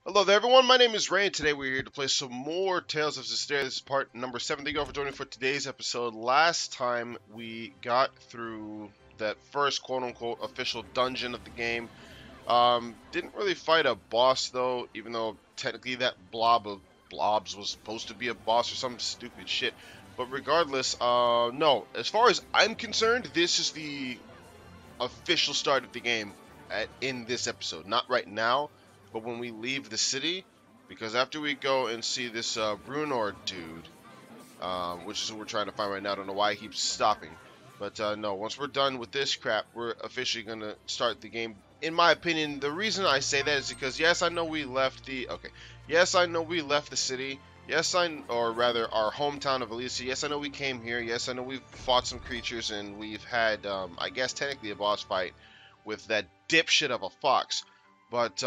Hello there, everyone. My name is Ray, and today we're here to play some more Tales of Zestiria. This is part number 7. Thank you all for joining for today's episode. Last time we got through that first quote-unquote official dungeon of the game. Didn't really fight a boss, though, even though technically that blob of blobs was supposed to be a boss or some stupid shit. But regardless, no. As far as I'm concerned, this is the official start of the game in this episode. Not right now, but when we leave the city, because after we go and see this Brunor dude, which is what we're trying to find right now. I don't know why he keeps stopping. But no, once we're done with this crap, we're officially going to start the game. In my opinion, the reason I say that is because, yes, I know we left the... Okay. Yes, I know we left the city. Yes, or rather, our hometown of Alicia. Yes, I know we came here. Yes, I know we've fought some creatures, and we've had, I guess, technically a boss fight with that dipshit of a fox. But,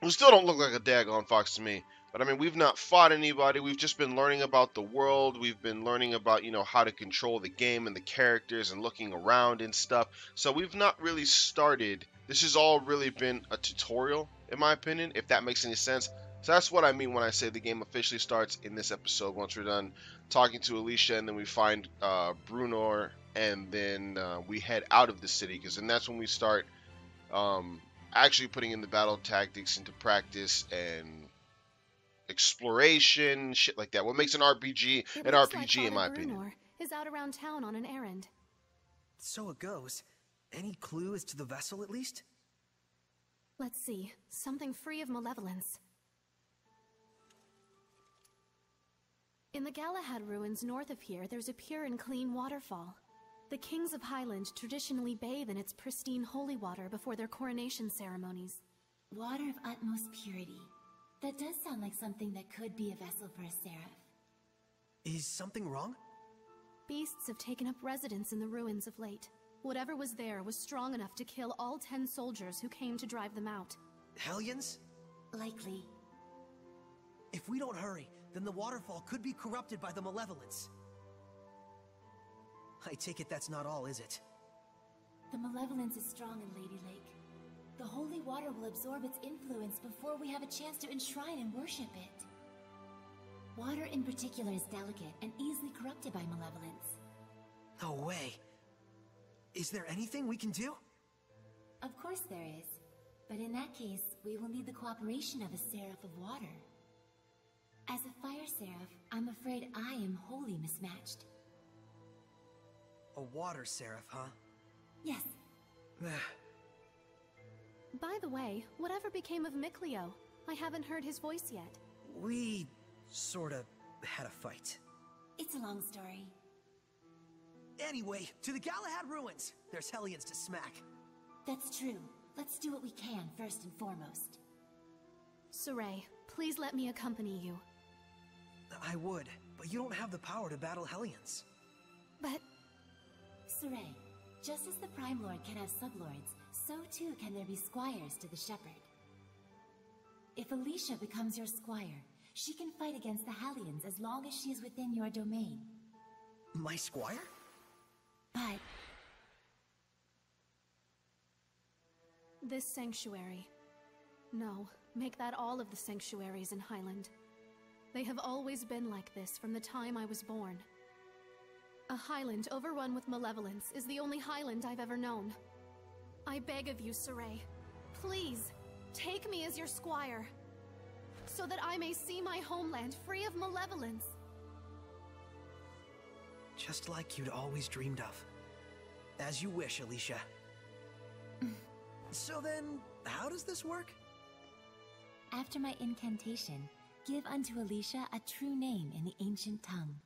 who still don't look like a daggone fox to me. But I mean, we've not fought anybody. We've just been learning about the world. We've been learning about, how to control the game and the characters and looking around and stuff. So we've not really started. This has all really been a tutorial, in my opinion, if that makes any sense. So that's what I mean when I say the game officially starts in this episode. Once we're done talking to Alicia, and then we find Brunor, and then we head out of the city, because then that's when we start actually putting in the battle tactics into practice and exploration, shit like that. What makes an RPG an RPG, in my opinion? Is out around town on an errand. So it goes. Any clue as to the vessel, at least? Let's see. Something free of malevolence. In the Galahad ruins north of here, there's a pure and clean waterfall. The kings of Highland traditionally bathe in its pristine holy water before their coronation ceremonies. Water of utmost purity. That does sound like something that could be a vessel for a seraph. Is something wrong? Beasts have taken up residence in the ruins of late. Whatever was there was strong enough to kill all 10 soldiers who came to drive them out. Hellions? Likely. If we don't hurry, then the waterfall could be corrupted by the malevolence. I take it that's not all, is it? The malevolence is strong in Lady Lake. The holy water will absorb its influence before we have a chance to enshrine and worship it. Water in particular is delicate and easily corrupted by malevolence. No way. Is there anything we can do? Of course there is. But in that case, we will need the cooperation of a seraph of water. As a fire seraph, I'm afraid I am wholly mismatched. A water seraph, huh? Yes. By the way, whatever became of Mikleo? I haven't heard his voice yet. We sorta had a fight. It's a long story. Anyway, to the Galahad ruins! There's hellions to smack. That's true. Let's do what we can first and foremost. Saray, please let me accompany you. I would, but you don't have the power to battle hellions. But... Saray, just as the Prime Lord can have sublords, so too can there be squires to the Shepherd. If Alicia becomes your squire, she can fight against the Hellions as long as she is within your domain. My squire? But... this sanctuary. No, make that all of the sanctuaries in Highland. They have always been like this from the time I was born. A Highland overrun with malevolence is the only Highland I've ever known. I beg of you, Saray, please, take me as your squire, so that I may see my homeland free of malevolence. Just like you'd always dreamed of. As you wish, Alicia. So then, how does this work? After my incantation, give unto Alicia a true name in the ancient tongue.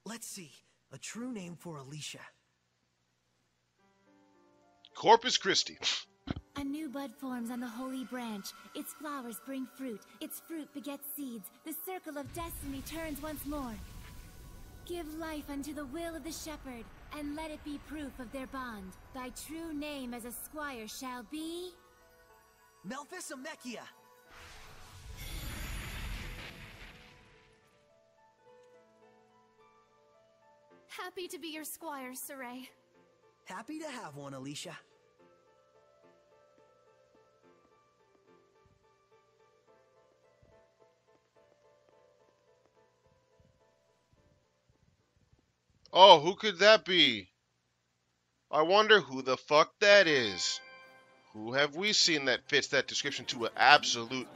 Let's see. A true name for Alicia. Corpus Christi. A new bud forms on the holy branch. Its flowers bring fruit. Its fruit begets seeds. The circle of destiny turns once more. Give life unto the will of the shepherd, and let it be proof of their bond. Thy true name as a squire shall be... Melphisamechia! Happy to be your squire, Saray. Happy to have one, Alicia. Oh, who could that be? I wonder who the fuck that is. Who have we seen that fits that description to an absolute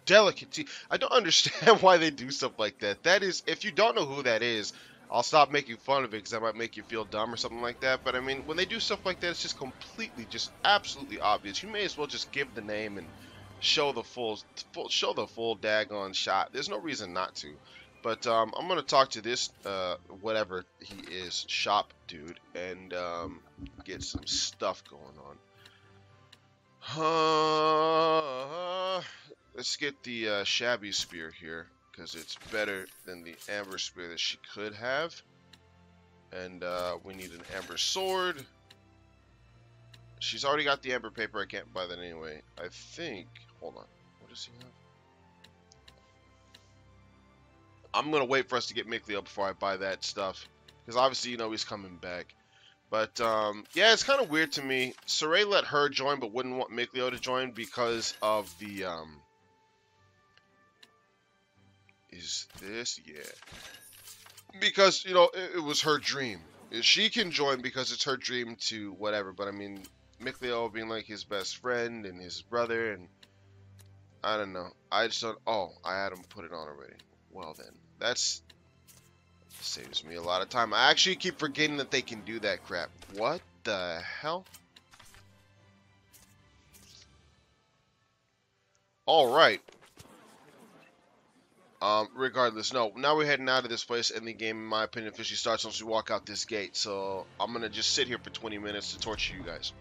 delicacy? I don't understand why they do stuff like that. That is, if you don't know who that is, I'll stop making fun of it because that might make you feel dumb or something like that. But I mean, when they do stuff like that, it's just completely, just absolutely obvious. You may as well just give the name and show the full daggone shot. There's no reason not to. But I'm gonna talk to this whatever he is, shop dude, and get some stuff going on. Let's get the shabby spear here, because it's better than the amber spear that she could have. And we need an amber sword. She's already got the amber paper. I can't buy that anyway. I think. Hold on. What does he have? I'm gonna wait for us to get Mikleo before I buy that stuff, because obviously you know he's coming back. But yeah, it's kind of weird to me. Saray let her join, but wouldn't want Mikleo to join because of the Is this? Yeah. Because, you know, it was her dream. She can join because it's her dream to whatever, but I mean, Mikleo being like his best friend and his brother, and I don't know. I just don't. Oh, I had him put it on already. Well then, that's saves me a lot of time. I actually keep forgetting that they can do that crap. What the hell? All right. Regardless, no. Now we're heading out of this place, and the game, in my opinion, officially starts once we walk out this gate. So I'm gonna just sit here for 20 minutes to torture you guys.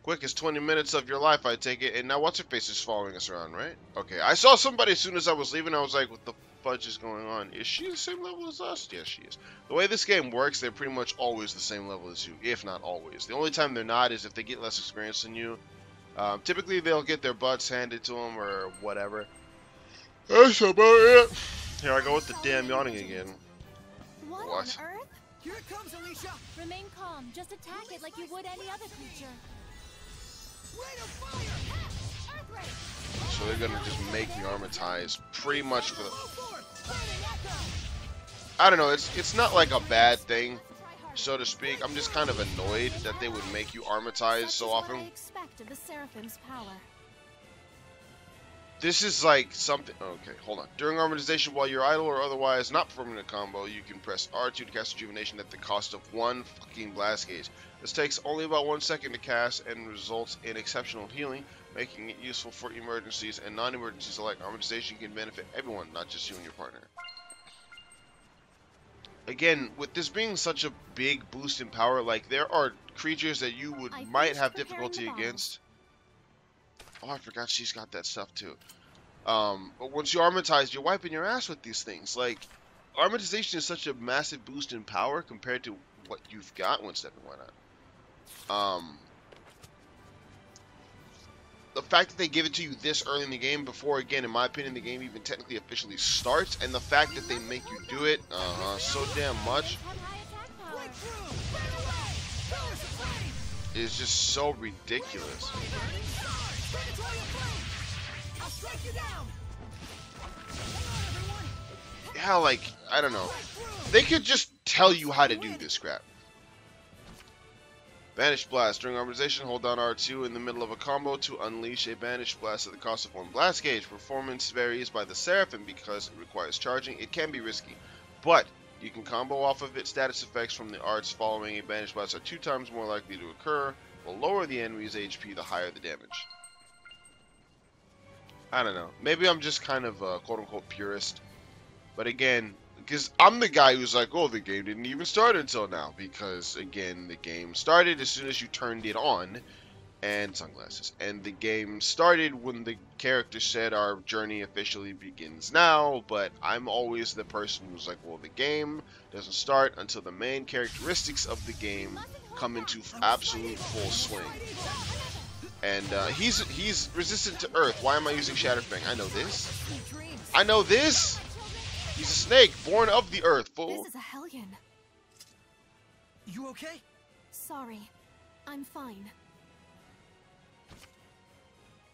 Quickest 20 minutes of your life, I take it. And now what's her face is following us around, right? Okay, I saw somebody as soon as I was leaving. I was like, what the fudge is going on? Is she the same level as us? Yes, she is. The way this game works, they're pretty much always the same level as you, if not always. The only time they're not is if they get less experience than you. Typically, they'll get their butts handed to them or whatever. That's about it. Here I go with the damn yawning again. What What? on earth? Here it comes, Alicia! Remain calm. Just attack it like you would any other creature. Rate of fire! Earthquake! So they're gonna just make me armatize pretty much for the... I don't know, it's not like a bad thing, so to speak. I'm just kind of annoyed that they would make you armatize so often. What I expect of the Seraphim's power. This is like something... Okay, hold on. During armatization, while you're idle or otherwise not performing a combo, you can press R2 to cast Rejuvenation at the cost of 1 fucking blast gauge. This takes only about 1 second to cast and results in exceptional healing, making it useful for emergencies and non-emergencies alike. Armatization can benefit everyone, not just you and your partner. Again, with this being such a big boost in power, like, there are creatures that you might have difficulty against. Oh, I forgot she's got that stuff too. But once you armatize, you're wiping your ass with these things. Like, armatization is such a massive boost in power compared to what you've got. One second, why not? The fact that they give it to you this early in the game before, again, in my opinion, the game even technically officially starts, and the fact that they make you do it, so damn much, is just so ridiculous. Yeah, like, I don't know. They could just tell you how to do this crap. Banished Blast. During armatization, hold down R2 in the middle of a combo to unleash a Banished Blast at the cost of 1 blast gauge. Performance varies by the Seraphim because it requires charging. It can be risky, but you can combo off of it. Status effects from the arts following a Banished Blast are 2 times more likely to occur. The lower the enemy's HP, the higher the damage. I don't know. Maybe I'm just kind of a quote-unquote purist. But again, because I'm the guy who's like, oh, the game didn't even start until now. Because, again, the game started as soon as you turned it on. And sunglasses. And the game started when the character said our journey officially begins now. But I'm always the person who's like, well, the game doesn't start until the main characteristics of the game come into absolute full swing. And he's resistant to Earth. Why am I using Shatterfang? I know this. I know this. He's a snake, born of the Earth, fool. This is a hellion. You okay? Sorry. I'm fine.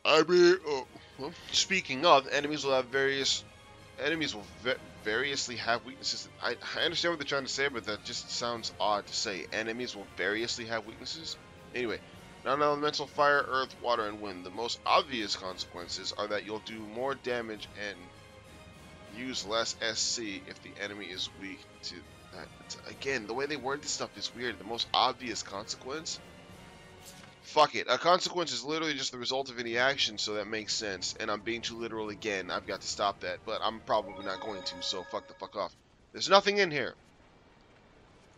I mean, well, speaking of, enemies will have various enemies will variously have weaknesses. I understand what they're trying to say, but that just sounds odd to say. Enemies will variously have weaknesses. Anyway, non-elemental fire, earth, water, and wind. The most obvious consequences are that you'll do more damage and use less SC if the enemy is weak to that. Again, the way they word this stuff is weird. The most obvious consequence? Fuck it. A consequence is literally just the result of any action, so that makes sense. And I'm being too literal again. I've got to stop that, but I'm probably not going to, so fuck the fuck off. There's nothing in here.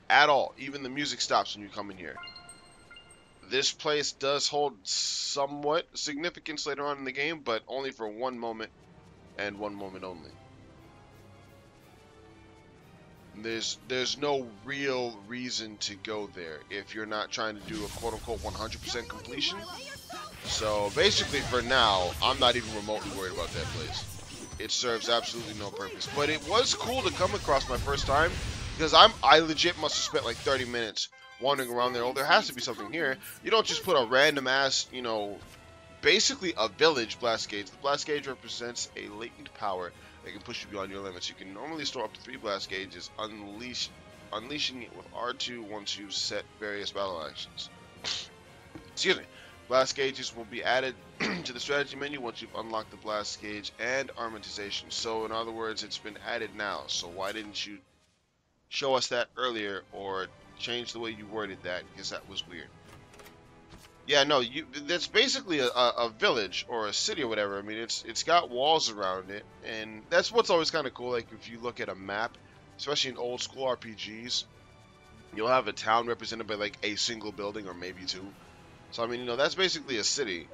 At all. Even the music stops when you come in here. This place does hold somewhat significance later on in the game, but only for one moment, and one moment only. There's no real reason to go there if you're not trying to do a quote-unquote 100% completion. So basically for now, I'm not even remotely worried about that place. It serves absolutely no purpose. But it was cool to come across my first time, because I legit must have spent like 30 minutes wandering around there. Oh, there has to be something here. You don't just put a random ass, you know, basically a village blast gauge. The blast gauge represents a latent power that can push you beyond your limits. You can normally store up to 3 blast gauges, unleashing it with R2 once you set various battle actions. Excuse me. Blast gauges will be added to the strategy menu once you've unlocked the blast gauge and armatization. So in other words, it's been added now. So why didn't you show us that earlier or change the way you worded that? Because that was weird. Yeah, no, that's basically a village or a city or whatever. I mean, it's got walls around it, and that's what's always kind of cool. Like if you look at a map, especially in old school RPGs, you'll have a town represented by like a single building or maybe 2. So I mean, you know, that's basically a city.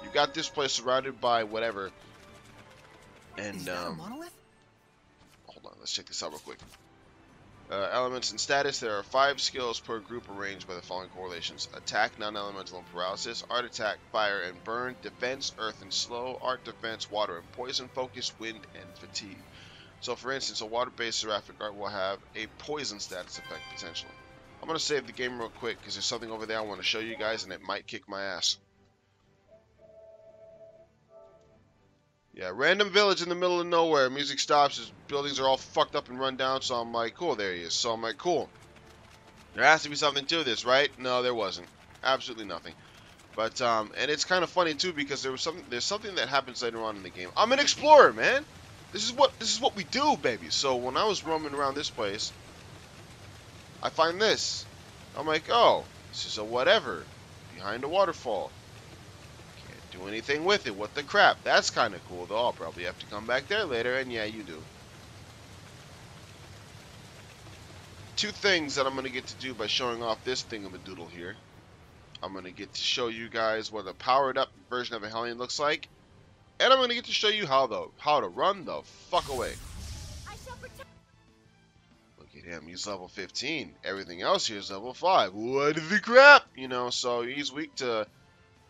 You've got this place surrounded by whatever, and Is that a monolith? hold on, let's check this out real quick. Elements and status. There are 5 skills per group arranged by the following correlations: attack, non-elemental, and paralysis; art, attack, fire and burn; defense, earth and slow; art, defense, water and poison; focus, wind, and fatigue. So for instance, a water-based seraphic art will have a poison status effect potentially. I'm going to save the game real quick because there's something over there I want to show you guys and it might kick my ass. Yeah, random village in the middle of nowhere. Music stops. His buildings are all fucked up and run down. So I'm like, cool, there he is. So I'm like, cool. There has to be something to this, right? No, there wasn't. Absolutely nothing. But and it's kind of funny too because there's something that happens later on in the game. I'm an explorer, man. This is what we do, baby. So when I was roaming around this place, I find this. I'm like, oh, this is a whatever behind a waterfall. Do anything with it. What the crap? That's kind of cool, though. I'll probably have to come back there later, and yeah, you do. 2 things that I'm going to get to do by showing off this thingamadoodle here. I'm going to get to show you guys what a powered-up version of a Hellion looks like, and I'm going to get to show you how to run the fuck away. Look at him. He's level 15. Everything else here is level 5. What the crap? You know, so he's weak to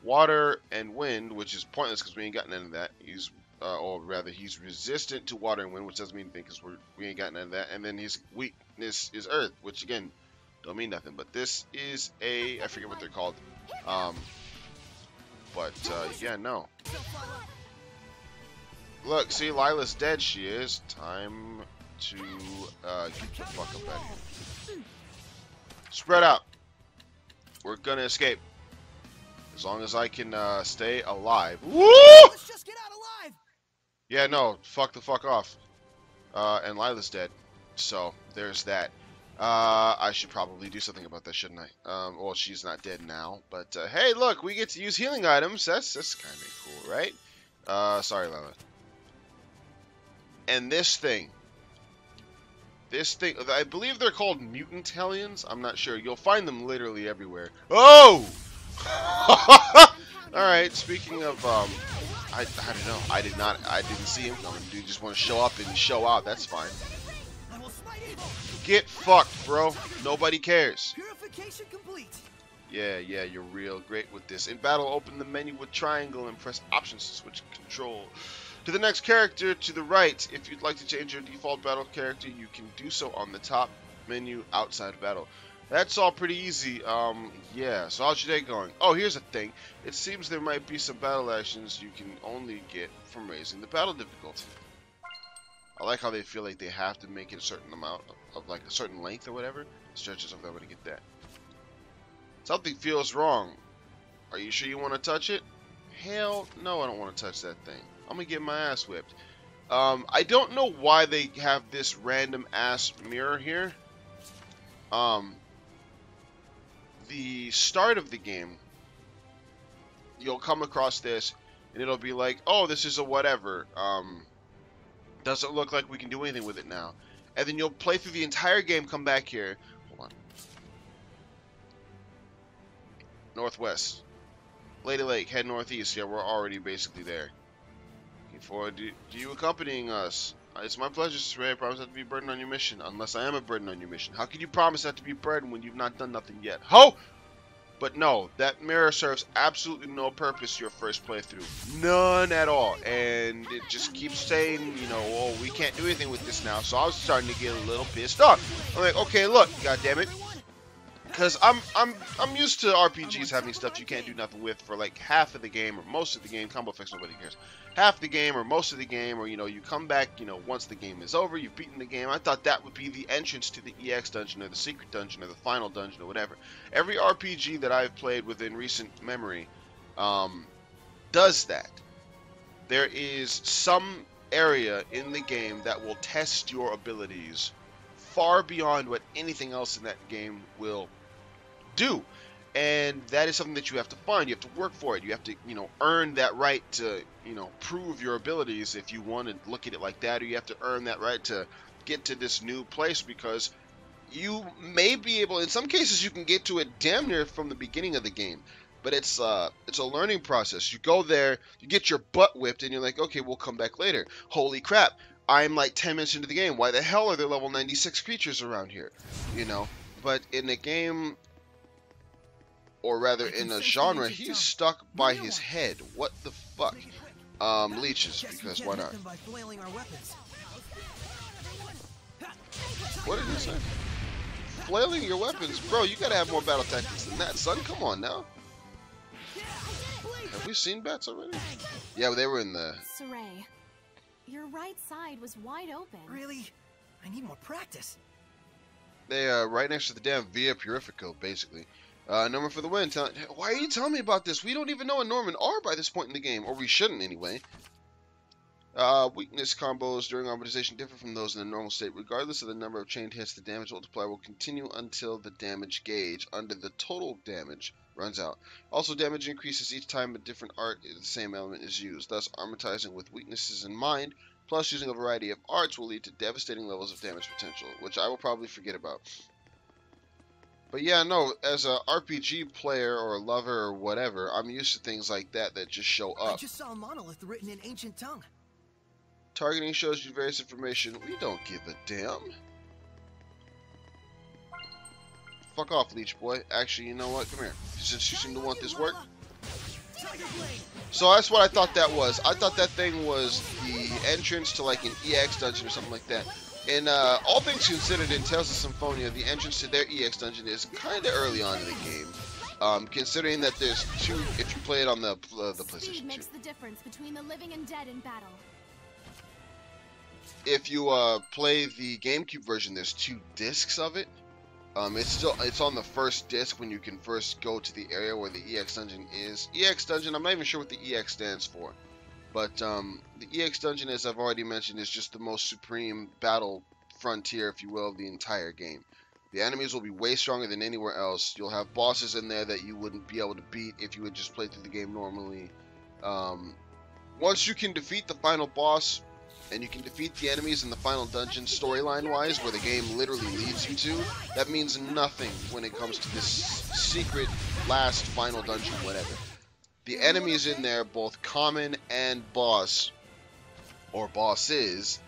water and wind, which is pointless because we ain't got none of that. He's, or rather, he's resistant to water and wind, which doesn't mean anything because we ain't got none of that. And then his weakness is earth, which again, don't mean nothing. But this is a, I forget what they're called. Yeah, no. Look, see, Lila's dead. She is. Time to get the fuck up out of here. Spread out. We're gonna escape. As long as I can stay alive. Woo! Let's just get out alive. Yeah, no, fuck the fuck off. And Lila's dead. So, there's that. I should probably do something about that, shouldn't I? Well, she's not dead now. But, hey, look, we get to use healing items. That's kind of cool, right? Sorry, Lila. And this thing, I believe they're called mutant Hellions. I'm not sure. You'll find them literally everywhere. Oh! Alright, speaking of, I don't know. I didn't see him coming. Dude just want to show up and show out. That's fine. Get fucked, bro. Nobody cares. Purification complete. Yeah, you're real great with this. In battle, open the menu with triangle and press options to switch control to the next character to the right. If you'd like to change your default battle character, you can do so on the top menu outside battle. That's all pretty easy. Yeah, so how's your day going? Oh, here's a thing. It seems there might be some battle actions you can only get from raising the battle difficulty. I like how they feel like they have to make it a certain amount of like a certain length or whatever. Stretches of them to get that. Something feels wrong. Are you sure you want to touch it? Hell no, I don't want to touch that thing. I'm gonna get my ass whipped. I don't know why they have this random ass mirror here. The start of the game, you'll come across this, and it'll be like, oh, this is a whatever. Doesn't look like we can do anything with it now. And then you'll play through the entire game, come back here. Hold on. Northwest. Lady Lake, head northeast. Yeah, we're already basically there. Looking forward to you accompanying us. It's my pleasure, Zestiria. I promise not to be a burden on your mission. Unless I am a burden on your mission. How can you promise not to be a burden when you've not done nothing yet? Ho! But no, that mirror serves absolutely no purpose your first playthrough. None at all. And it just keeps saying, you know, oh, we can't do anything with this now. So I was starting to get a little pissed off. I'm like, okay, look, goddammit. Because I'm used to RPGs having stuff you can't do nothing with for like half of the game or most of the game. Combo effects, nobody cares. Half the game or most of the game, or you know, you come back, you know, once the game is over, you've beaten the game. I thought that would be the entrance to the EX dungeon or the secret dungeon or the final dungeon or whatever. Every RPG that I've played within recent memory does that. There is some area in the game that will test your abilities far beyond what anything else in that game will do, and that is something that you have to find. You have to work for it. You have to, you know, earn that right to, you know, prove your abilities if you want to look at it like that, or you have to earn that right to get to this new place, because you may be able, in some cases you can get to it damn near from the beginning of the game, but it's a learning process. You go there, you get your butt whipped, and you're like, okay, we'll come back later. Holy crap, I'm like 10 minutes into the game. Why the hell are there level 96 creatures around here? You know, but in a game, or rather in a genre, he's stuck by his head. What the fuck? Leeches, because why not? What did he say? Flailing your weapons? Bro, you gotta have more battle tactics than that, son. Come on now. Have we seen bats already? Yeah, they were in the... Saray, your right side was wide open. Really? I need more practice. They right next to the damn Via Purifico, basically. Norman for the win. Why are you telling me about this? We don't even know a Norman are by this point in the game, or we shouldn't anyway. Weakness combos during armorization differ from those in the normal state. Regardless of the number of chained hits, the damage multiplier will continue until the damage gauge under the total damage runs out. Also, damage increases each time a different art of the same element is used. Thus, armorizing with weaknesses in mind, plus using a variety of arts, will lead to devastating levels of damage potential, which I will probably forget about. But yeah, no, as a RPG player or a lover or whatever, I'm used to things like that that just show up. I just saw a monolith written in ancient tongue. Targeting shows you various information. We don't give a damn. Fuck off, Leech Boy. Actually, you know what? Come here. Since you seem to want this work. So that's what I thought that was. I thought that thing was the entrance to like an EX dungeon or something like that. And all things considered, in Tales of Symphonia, the entrance to their EX dungeon is kind of early on in the game. Considering that there's two, if you play it on the PlayStation 2. Speed makes the difference between the living and dead in battle. If you play the GameCube version, there's 2 discs of it. It's on the first disc when you can first go to the area where the EX dungeon is. EX dungeon, I'm not even sure what the EX stands for. But the EX dungeon, as I've already mentioned, is just the most supreme battle frontier, if you will, of the entire game. The enemies will be way stronger than anywhere else. You'll have bosses in there that you wouldn't be able to beat if you would just play through the game normally. Once you can defeat the final boss, and you can defeat the enemies in the final dungeon storyline-wise, where the game literally leads you to, that means nothing when it comes to this secret last final dungeon, whatever. The enemies in there, both common and boss, or bosses,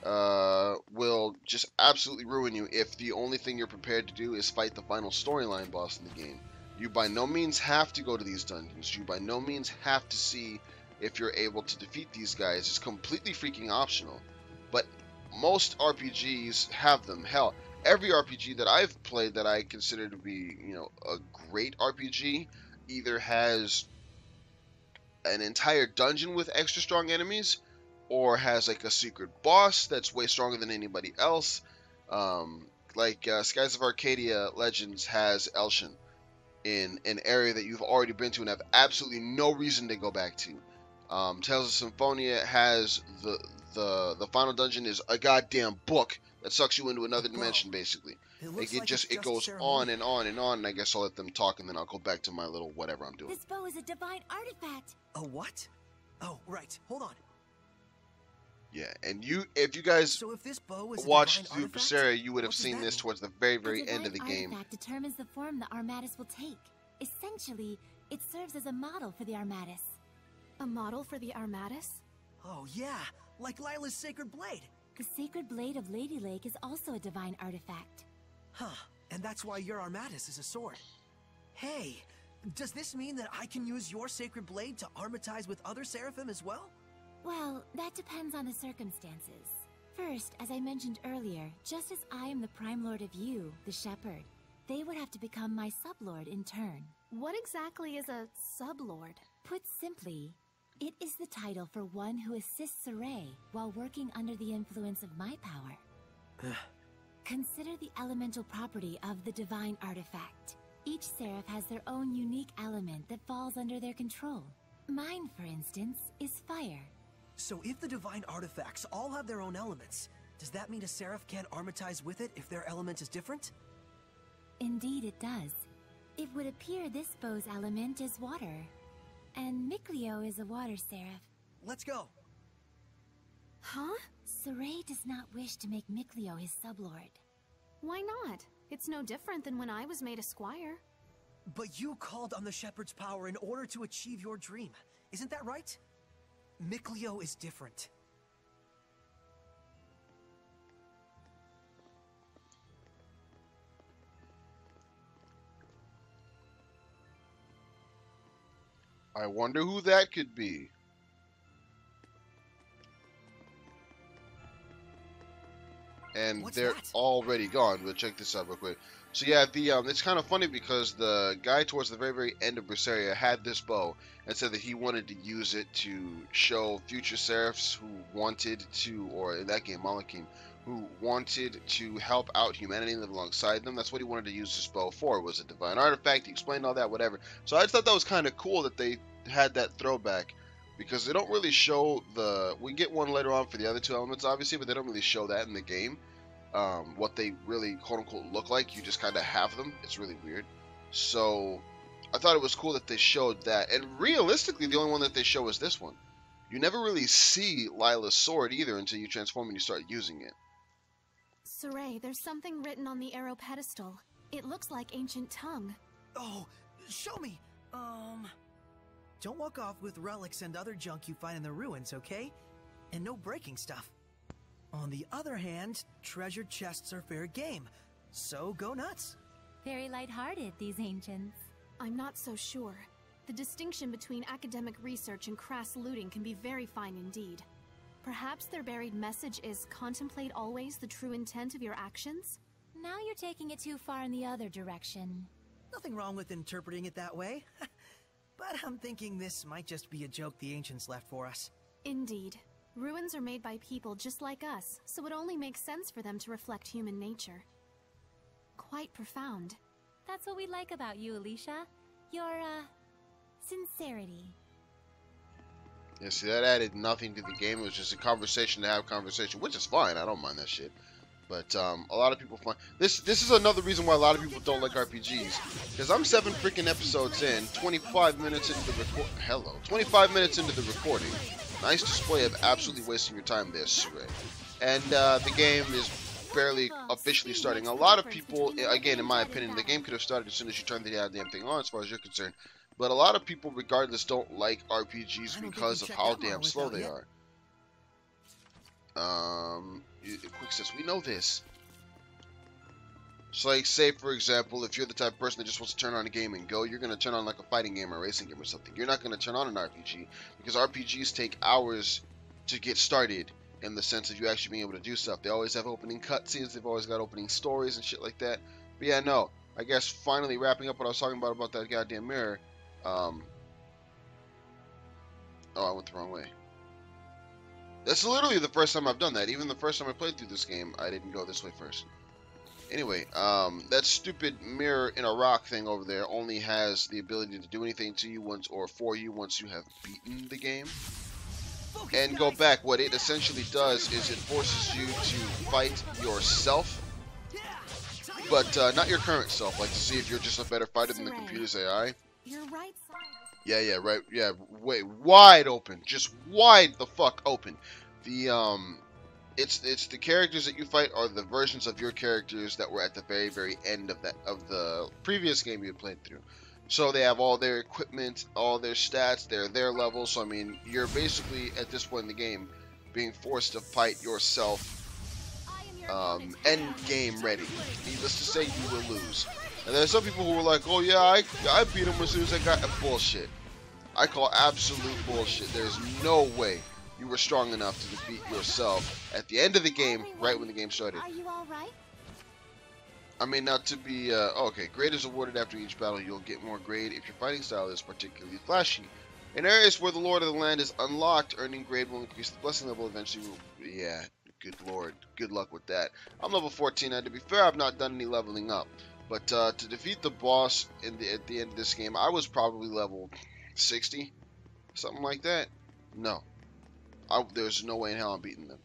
will just absolutely ruin you if the only thing you're prepared to do is fight the final storyline boss in the game. You by no means have to go to these dungeons. You by no means have to see if you're able to defeat these guys. It's completely freaking optional. But most RPGs have them. Hell, every RPG that I've played that I consider to be, you know, a great RPG either has an entire dungeon with extra strong enemies, or has like a secret boss that's way stronger than anybody else. Skies of Arcadia Legends has Elshin in an area that you've already been to and have absolutely no reason to go back to. Tales of Symphonia has the final dungeon is a goddamn book that sucks you into another dimension, basically. It goes on and on and on, and I guess I'll let them talk, and then I'll go back to my little whatever I'm doing. This bow is a divine artifact. A what? Oh, right. Hold on. Yeah, and if you guys if this bow is watched through Zestiria, you would have seen this towards the very, very end of the game. Artifact determines the form the Armatus will take. Essentially, it serves as a model for the Armatus. A model for the Armatus? Oh, yeah. Like Lila's Sacred Blade. The Sacred Blade of Lady Lake is also a divine artifact. Huh. And that's why your Armatus is a sword. Hey, does this mean that I can use your Sacred Blade to armatize with other Seraphim as well? Well, that depends on the circumstances. First, as I mentioned earlier, just as I am the Prime Lord of you, the Shepherd, they would have to become my sublord in turn. What exactly is a sublord? Put simply, it is the title for one who assists Saray while working under the influence of my power. Consider the elemental property of the divine artifact. Each seraph has their own unique element that falls under their control. Mine, for instance, is fire. So if the divine artifacts all have their own elements, does that mean a seraph can't armatize with it if their element is different? Indeed it does. It would appear this bow's element is water, and Mikleo is a water seraph. Let's go. Huh? Saray does not wish to make Mikleo his sublord. Why not? It's no different than when I was made a squire. But you called on the Shepherd's power in order to achieve your dream. Isn't that right? Mikleo is different. I wonder who that could be. And they're already gone, but check this out real quick. So yeah, it's kind of funny because the guy towards the very, very end of Zestiria had this bow and said that he wanted to use it to show future seraphs who wanted to, or in that game, Malakim, who wanted to help out humanity and live alongside them. That's what he wanted to use this bow for. It was a divine artifact. He explained all that, whatever. So I just thought that was kind of cool that they had that throwback, because they don't really show we get one later on for the other two elements, obviously, but they don't really show that in the game. What they really quote-unquote look like. You just kind of have them. It's really weird. So I thought it was cool that they showed that. And realistically, the only one that they show is this one. You never really see Lila's sword either until you transform and you start using it. Saray, there's something written on the arrow pedestal. It looks like ancient tongue. Oh, show me. Don't walk off with relics and other junk you find in the ruins, okay? And no breaking stuff. On the other hand, treasure chests are fair game, so go nuts. Very lighthearted, these ancients. I'm not so sure. The distinction between academic research and crass looting can be very fine indeed. Perhaps their buried message is contemplate always the true intent of your actions? Now you're taking it too far in the other direction. Nothing wrong with interpreting it that way. But I'm thinking this might just be a joke the ancients left for us. Indeed. Ruins are made by people just like us, so it only makes sense for them to reflect human nature. Quite profound. That's what we like about you, Alicia. Your, sincerity. Yeah, see, that added nothing to the game. It was just a conversation to have conversation, which is fine. I don't mind that shit. But a lot of people find this is another reason why a lot of people don't like RPGs. Because I'm 7 freaking episodes in, 25 minutes into the 25 minutes into the recording. Nice display of absolutely wasting your time there, Saray. And the game is barely officially starting. A lot of people, again, in my opinion, the game could have started as soon as you turn the goddamn thing on, as far as you're concerned. But a lot of people, regardless, don't like RPGs because of how damn slow they are. Quick says, we know this. So, like, say, for example, if you're the type of person that just wants to turn on a game and go, you're going to turn on, like, a fighting game or a racing game or something. You're not going to turn on an RPG, because RPGs take hours to get started, in the sense of you actually being able to do stuff. They always have opening cutscenes, they've always got opening stories and shit like that. But yeah, no. I guess finally wrapping up what I was talking about that goddamn mirror. Oh, I went the wrong way. That's literally the first time I've done that. Even the first time I played through this game, I didn't go this way first. Anyway, that stupid mirror in a rock thing over there only has the ability to do anything to you once or for you once you have beaten the game. And go back, what it essentially does is it forces you to fight yourself, but not your current self, like to see if you're just a better fighter than the computer's AI. Your right side. Yeah, right, yeah, wait, wide open, just wide the fuck open. The, it's the characters that you fight are the versions of your characters that were at the very end of the previous game you had played through. So they have all their equipment, all their stats, their levels. So I mean, you're basically at this point in the game being forced to fight yourself end game ready. Needless to say, you will lose. And there's some people who were like, oh yeah, I beat him as soon as I got bullshit. I call absolute bullshit. There's no way you were strong enough to defeat yourself at the end of the game, right when the game started. Are you all right? I mean, not to be, okay, grade is awarded after each battle. You'll get more grade if your fighting style is particularly flashy. In areas where the Lord of the Land is unlocked, earning grade will increase the blessing level eventually. Yeah, good lord. Good luck with that. I'm level 14, and to be fair, I've not done any leveling up. But to defeat the boss at the end of this game, I was probably level 60, something like that. No. There's no way in hell I'm beating them.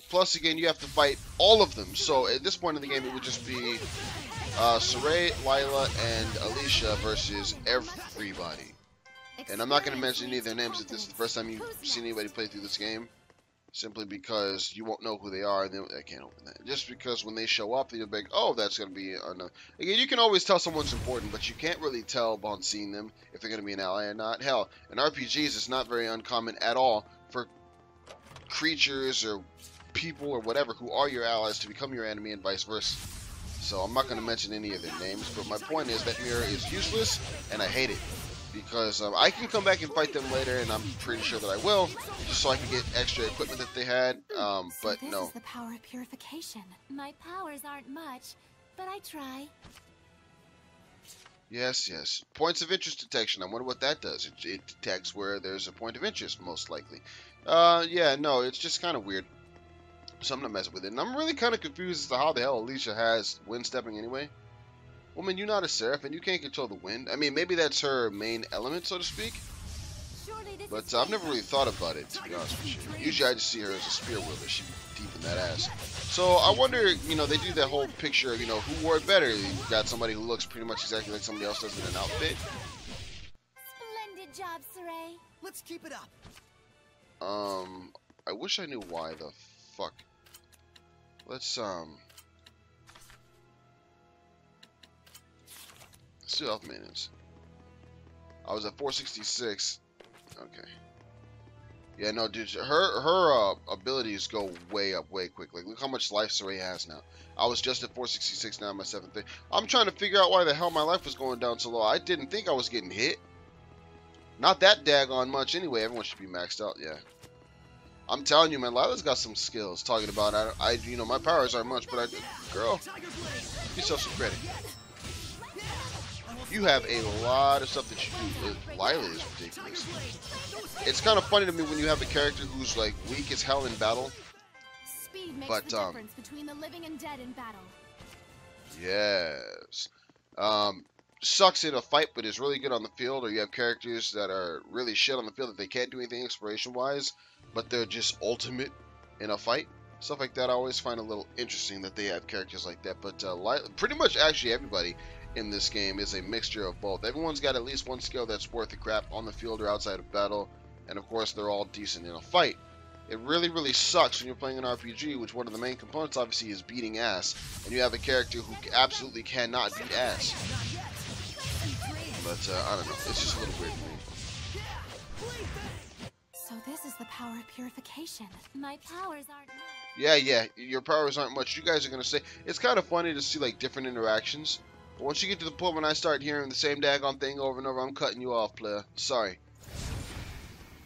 Plus, again, you have to fight all of them. So at this point in the game, it would just be Saray, Lila, and Alicia versus everybody. And I'm not going to mention any of their names if this is the first time you've seen anybody play through this game. Simply because you won't know who they are. And I can't open that. Just because when they show up, you'll be like, oh, that's going to be... Again, you can always tell someone's important, but you can't really tell upon seeing them if they're going to be an ally or not. Hell, in RPGs, it's not very uncommon at all for creatures or people or whatever who are your allies to become your enemy and vice versa. So I'm not going to mention any of their names, but my point is that mirror is useless and I hate it because I can come back and fight them later, and I'm pretty sure that I will, just so I can get extra equipment that they had. But this no. Is the power of purification. My powers aren't much, but I try. Yes. Points of interest detection. I wonder what that does. It detects where there's a point of interest, most likely. Yeah, no, it's just kind of weird. So I'm not messing with it. And I'm really kind of confused as to how the hell Alicia has wind stepping anyway. Woman, you're not a seraph and you can't control the wind. I mean, maybe that's her main element, so to speak. But I've never really thought about it, to be honest with you. Usually I just see her as a spear wielder. She'd be deep in that ass. So I wonder, you know, they do that whole picture of, you know, who wore it better. You've got somebody who looks pretty much exactly like somebody else does in an outfit. Splendid job, Saray. Let's keep it up. I wish I knew why the fuck. Let's do health maintenance. I was at 466. Okay. Yeah, no, dude. Her abilities go way up, way quick. Like, look how much life Saray has now. I was just at 466. Now I'm at 730. I'm trying to figure out why the hell my life was going down so low. I didn't think I was getting hit. Not that daggone much anyway. Everyone should be maxed out. Yeah. I'm telling you, man, Lila's got some skills. Talking about, you know, my powers aren't much, but girl, give yourself some credit. You have a lot of stuff that you do. Lila is ridiculous. It's kind of funny to me when you have a character who's like weak as hell in battle. Speed makes the difference between the living and dead in battle. Yes. Sucks in a fight, but is really good on the field. Or you have characters that are really shit on the field that they can't do anything exploration-wise, but they're just ultimate in a fight. Stuff like that I always find a little interesting that they have characters like that. But pretty much actually everybody in this game is a mixture of both. Everyone's got at least one skill that's worth the crap on the field or outside of battle. And of course they're all decent in a fight. It really sucks when you're playing an RPG, which one of the main components obviously is beating ass. And you have a character who absolutely cannot beat ass. But I don't know. It's just a little weird to me. So this is the power of purification. My powers aren't much. Yeah, your powers aren't much. You guys are going to say, it's kind of funny to see like different interactions. But once you get to the point when I start hearing the same daggone thing over and over, I'm cutting you off, player. Sorry.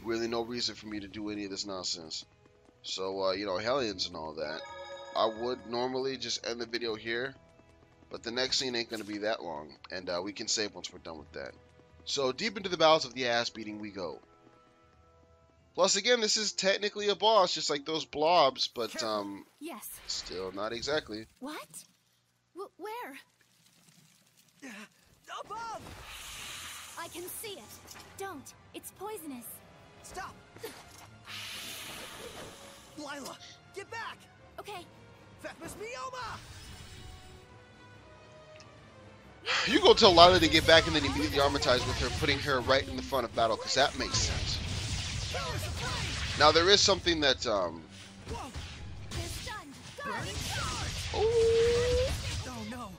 Really no reason for me to do any of this nonsense. So, you know, Hellions and all that. I would normally just end the video here. But the next scene ain't going to be that long. And we can save once we're done with that. So, deep into the bowels of the ass beating we go. Plus, again, this is technically a boss, just like those blobs, but, Yes. still not exactly. What? Where? Above! I can see it. Don't. It's poisonous. Stop! Lila, get back! Okay. Fefmus Mioma! You go tell Lila to get back and then immediately armatize with her, putting her right in the front of battle, because that makes sense. Now, there is something that, Whoa! They're stunned. Guard! oh, Oh no!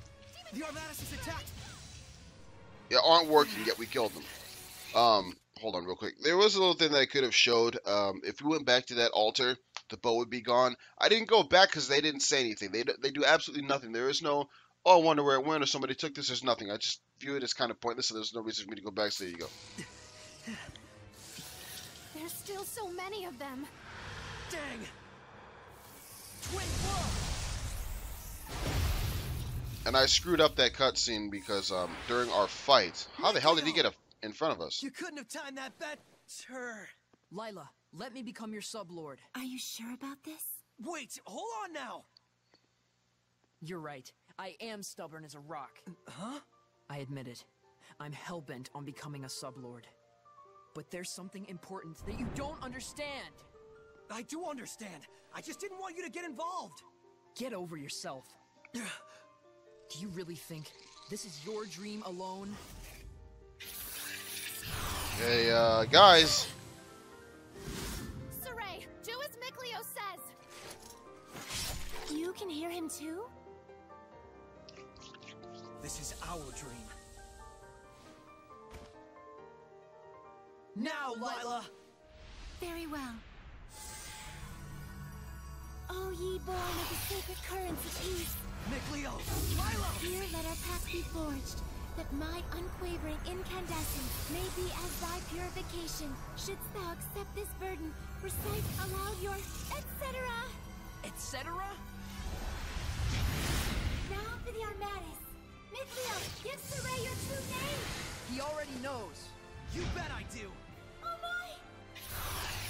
The Armatus is attacked! yeah, aren't working, yet we killed them. Hold on real quick. There was a little thing that I could have showed. If we went back to that altar, the bow would be gone. I didn't go back because they didn't say anything. They do absolutely nothing. There is no, oh, I wonder where it went, or somebody took this. There's nothing. I just view it as kind of pointless, so there's no reason for me to go back, so there you go. There's still so many of them. Dang! Twin blow! And I screwed up that cutscene because during our fight, how the hell did he get in front of us? You couldn't have timed that better. Lila, let me become your sub-lord. Are you sure about this? Wait, hold on now! You're right. I am stubborn as a rock. Huh? I admit it. I'm hell-bent on becoming a sub-lord. But there's something important that you don't understand. I do understand. I just didn't want you to get involved. Get over yourself. Do you really think this is your dream alone? Hey, guys. Saray, do as Mikleo says. You can hear him too? This is our dream. Now, Lila! Very well. O ye born of the sacred currents of peace, Mikleo! Lila! here let our path be forged, that my unquavering incandescence may be as thy purification. Shouldst thou accept this burden, recite aloud your etc. Etc.? Now for the Armatus. Mikleo, give Saray your true name! He already knows. You bet I do! Oh my!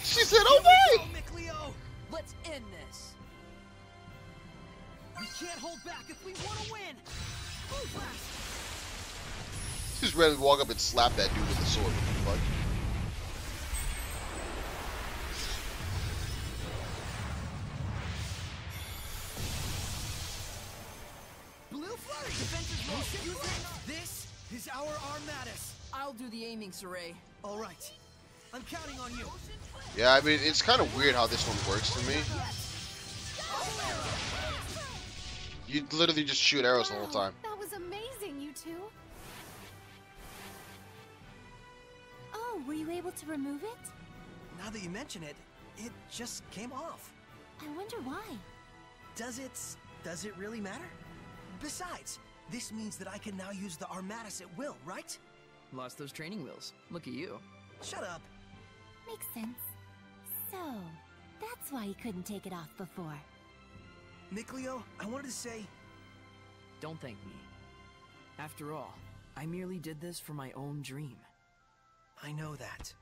She said, "Oh wait!" Oh, Mikleo! Let's end this. We can't hold back if we want to win! Move fast! Just ready to walk up and slap that dude with the sword. What the fuck? Blue flurry! Defensive motion! This is our Armatus! I'll do the aiming, Saray. Alright. I'm counting on you. Yeah, I mean, it's kind of weird how this one works to me. You literally just shoot arrows the whole time. That was amazing, you two. Oh, were you able to remove it? Now that you mention it, it just came off. I wonder why. Does it really matter? Besides, this means that I can now use the Armatus at will, right? Lost those training wheels. Look at you. Shut up. Makes sense. So, that's why he couldn't take it off before. Mikleo, I wanted to say... Don't thank me. After all, I merely did this for my own dream. I know that.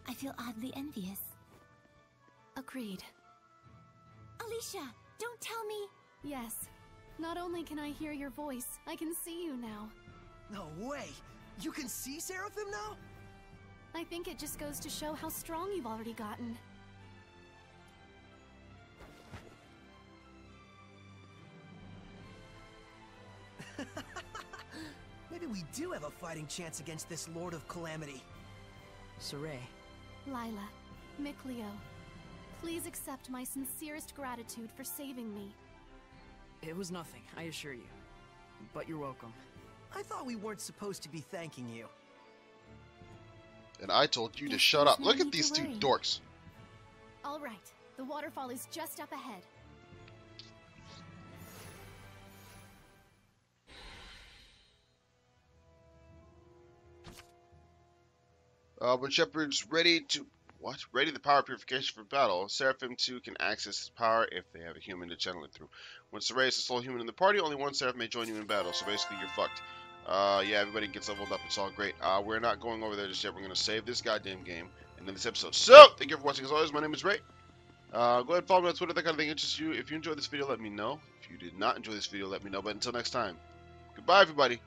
I feel oddly envious. Agreed. Alicia, don't tell me! Yes. Not only can I hear your voice, I can see you now. No way! You can see Seraphim now? I think it just goes to show how strong you've already gotten. Maybe we do have a fighting chance against this Lord of Calamity. Saray, Lila, Mikleo, please accept my sincerest gratitude for saving me. it was nothing, I assure you. But you're welcome. I thought we weren't supposed to be thanking you. And I told you to Yes, shut up. there's no Look at need these to two worry. dorks. All right, the waterfall is just up ahead. When Shepard's ready the power purification for battle, Seraphim 2 can access his power if they have a human to channel it through. When Saray is the sole human in the party, only one Seraphim may join you in battle, so basically you're fucked. Yeah, everybody gets leveled up. It's all great. We're not going over there just yet. We're going to save this goddamn game and end this episode. So, thank you for watching. As always, my name is Ray. Go ahead and follow me on Twitter. That kind of thing interests you. If you enjoyed this video, let me know. If you did not enjoy this video, let me know. But until next time, goodbye, everybody.